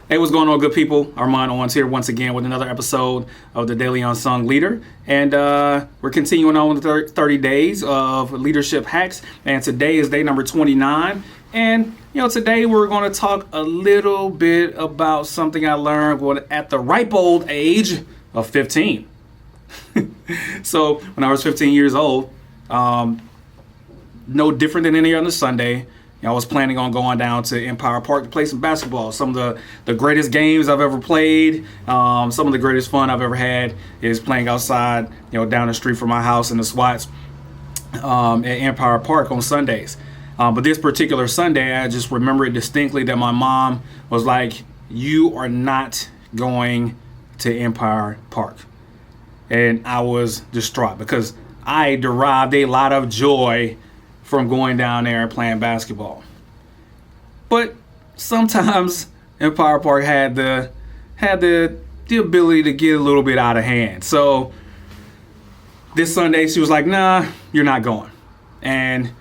Hey, what's going on, good people? Armand Owens here once again with another episode of the Daily Unsung Leader. And we're continuing on with 30 days of leadership hacks. And today is day number 29. And, today we're going to talk a little bit about something I learned at the ripe old age of 15. So when I was 15 years old, no different than any other Sunday, I was planning on going down to Empire Park to play some basketball. Some of the greatest games I've ever played, some of the greatest fun I've ever had is playing outside, down the street from my house in the SWATs at Empire Park on Sundays. But this particular Sunday, I just remember it distinctly that my mom was like, "You are not going to Empire Park." And I was distraught because I derived a lot of joy from going down there and playing basketball. But sometimes Empire Park had the ability to get a little bit out of hand. So this Sunday she was like, "Nah, you're not going." And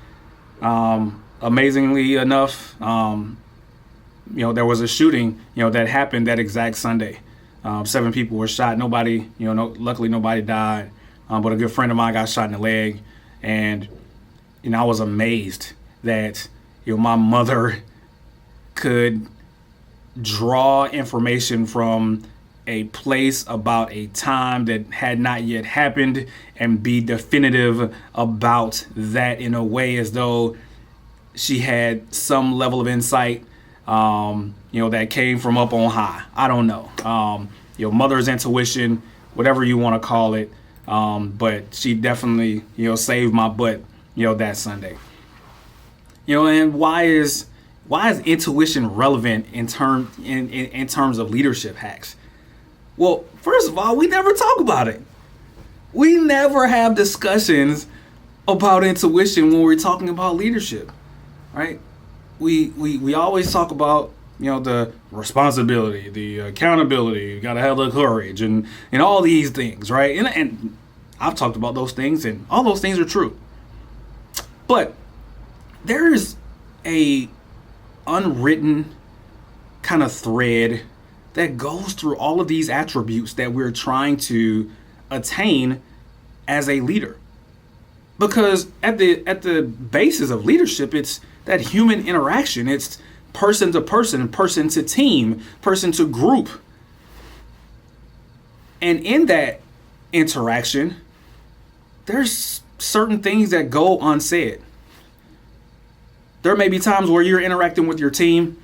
amazingly enough, there was a shooting, that happened that exact Sunday. 7 people were shot. Nobody, luckily nobody died. But a good friend of mine got shot in the leg. And I was amazed that my mother could draw information from a place about a time that had not yet happened and be definitive about that in a way as though she had some level of insight, that came from up on high. I don't know. Mother's intuition, whatever you want to call it. But she definitely, saved my butt, that Sunday. And why is intuition relevant in terms of leadership hacks? Well, first of all, we never talk about it. We never have discussions about intuition when we're talking about leadership, right? We always talk about the responsibility, the accountability, you gotta have the courage and all these things, right? And I've talked about those things, and all those things are true. But there's a unwritten kind of thread that goes through all of these attributes that we're trying to attain as a leader. Because at the basis of leadership, it's that human interaction. It's person to person, person to team, person to group. And in that interaction, there's certain things that go unsaid. There may be times where you're interacting with your team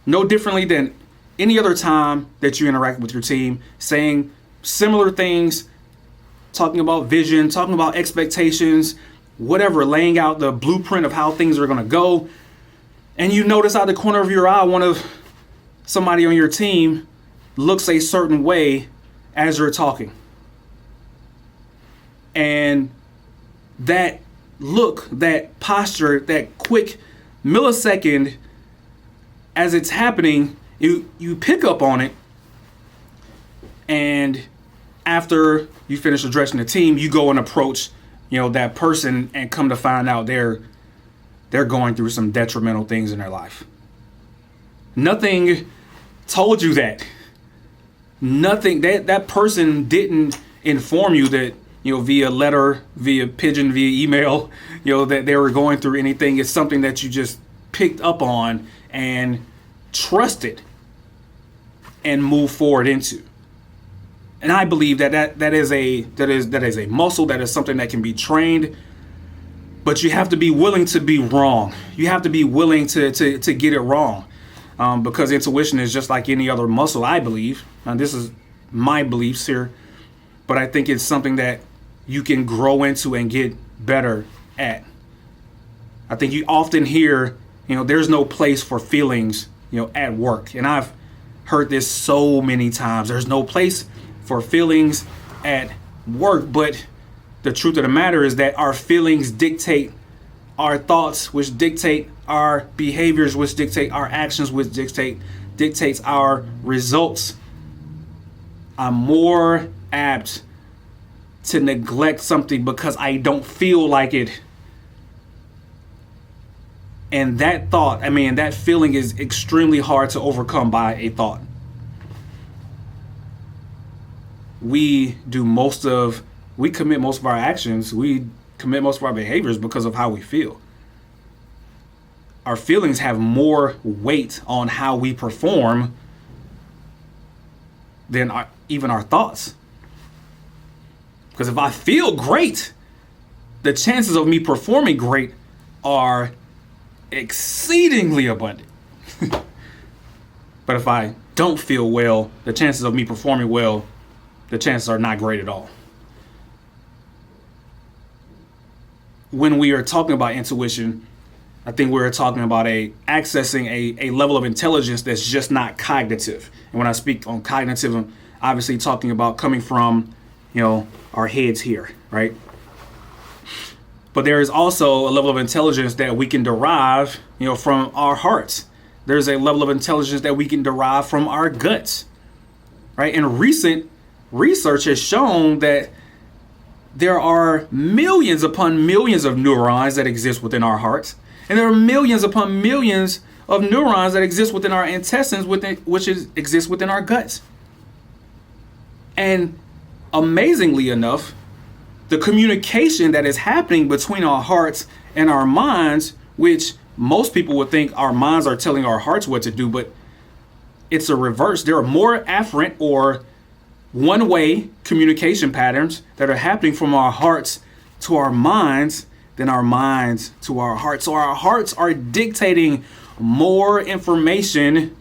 no differently than any other time that you interact with your team, saying similar things, talking about vision, talking about expectations, whatever, laying out the blueprint of how things are going to go. And you notice out the corner of your eye, somebody on your team looks a certain way as you're talking. And that look, that posture, that quick millisecond as it's happening, you pick up on it. And after you finish addressing the team, you go and approach, that person, and come to find out they're going through some detrimental things in their life. Nothing told you that. Nothing, that person didn't inform you that, via letter, via pigeon, via email, that they were going through anything. It's something that you just picked up on and trusted and moved forward into. And I believe that is a muscle, that is something that can be trained. But you have to be willing to be wrong. You have to be willing to get it wrong. Because intuition is just like any other muscle, I believe. Now, this is my beliefs here. But I think it's something that you can grow into and get better at. I think you often hear, there's no place for feelings, at work. And I've heard this so many times. There's no place for feelings at work. But the truth of the matter is that our feelings dictate our thoughts, which dictate our behaviors, which dictate our actions, which dictates our results. I'm more apt to neglect something because I don't feel like it. And that thought, that feeling is extremely hard to overcome by a thought. we commit most of our actions, we commit most of our behaviors because of how we feel. Our feelings have more weight on how we perform than even our thoughts. Because if I feel great, the chances of me performing great are exceedingly abundant. But if I don't feel well, the chances of me performing well, the chances are not great at all. When we are talking about intuition, I think we're talking about accessing a level of intelligence that's just not cognitive. And when I speak on cognitive, I'm obviously talking about coming from, our heads here, right? But there is also a level of intelligence that we can derive, from our hearts. There's a level of intelligence that we can derive from our guts, right? And recent research has shown that there are millions upon millions of neurons that exist within our hearts. And there are millions upon millions of neurons that exist within our intestines, which exist within our guts. And amazingly enough, the communication that is happening between our hearts and our minds, which most people would think our minds are telling our hearts what to do, but it's a reverse. There are more afferent or one-way communication patterns that are happening from our hearts to our minds than our minds to our hearts. So our hearts are dictating more information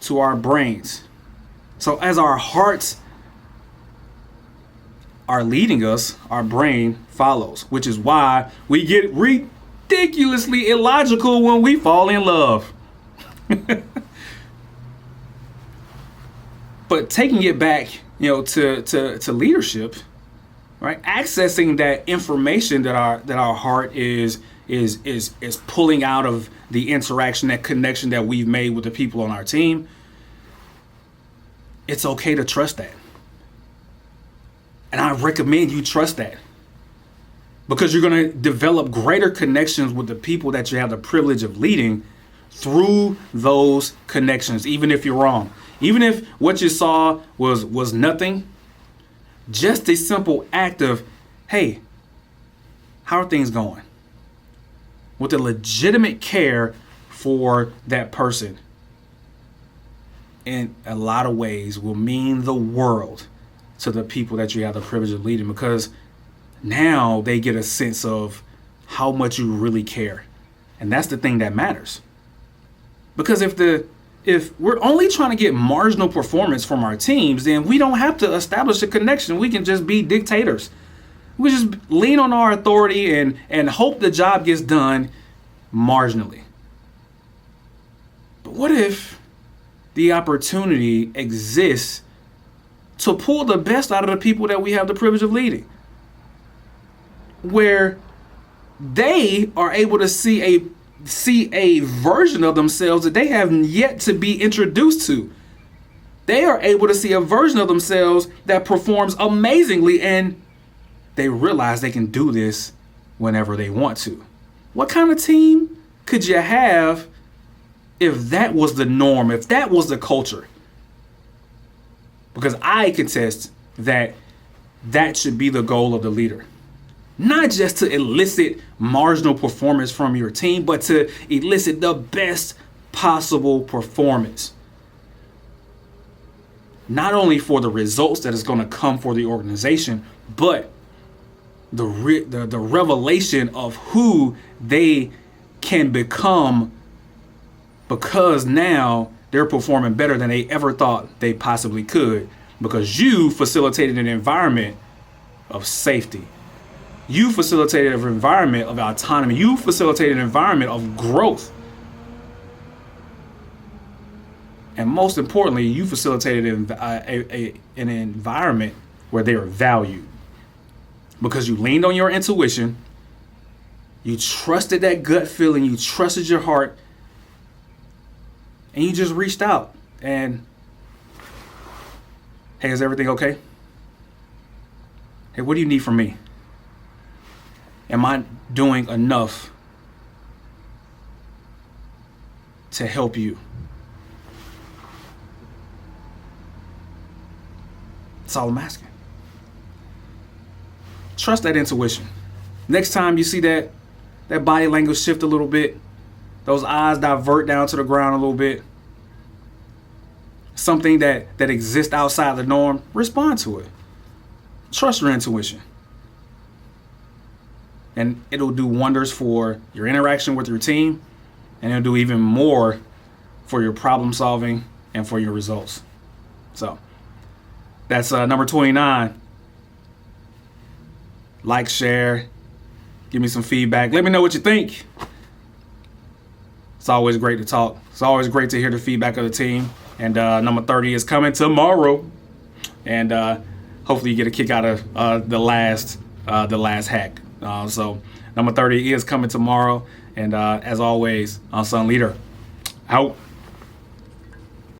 to our brains. So as our hearts are leading us, our brain follows, which is why we get ridiculously illogical when we fall in love. But taking it back, to leadership, right? Accessing that information that our heart is pulling out of the interaction, that connection that we've made with the people on our team. It's okay to trust that. And I recommend you trust that, because you're going to develop greater connections with the people that you have the privilege of leading through those connections, even if you're wrong. Even if what you saw was nothing, just a simple act of, hey, how are things going? With a legitimate care for that person, in a lot of ways will mean the world to the people that you have the privilege of leading, because now they get a sense of how much you really care. And that's the thing that matters. Because if we're only trying to get marginal performance from our teams, then we don't have to establish a connection. We can just be dictators. We just lean on our authority and hope the job gets done marginally. But what if the opportunity exists to pull the best out of the people that we have the privilege of leading, where they are able to see a version of themselves that they have yet to be introduced to. They are able to see a version of themselves that performs amazingly, and they realize they can do this whenever they want to. What kind of team could you have if that was the norm, if that was the culture? Because I contest that should be the goal of the leader. Not just to elicit marginal performance from your team, but to elicit the best possible performance. Not only for the results that is going to come for the organization, but the revelation of who they can become, because now they're performing better than they ever thought they possibly could, because you facilitated an environment of safety. You facilitated an environment of autonomy. You facilitated an environment of growth. And most importantly, you facilitated an environment where they are valued, because you leaned on your intuition. You trusted that gut feeling. You trusted your heart. And you just reached out and, hey, is everything okay? Hey, what do you need from me? Am I doing enough to help you? That's all I'm asking. Trust that intuition. Next time you see that body language shift a little bit, those eyes divert down to the ground a little bit, something that exists outside the norm, respond to it. Trust your intuition. And it'll do wonders for your interaction with your team, and it'll do even more for your problem solving and for your results. So that's number 29. Like, share, give me some feedback. Let me know what you think. It's always great to talk. It's always great to hear the feedback of the team. And number 30 is coming tomorrow. And hopefully you get a kick out of the last hack. So number 30 is coming tomorrow. And as always, Unsung Leader, out.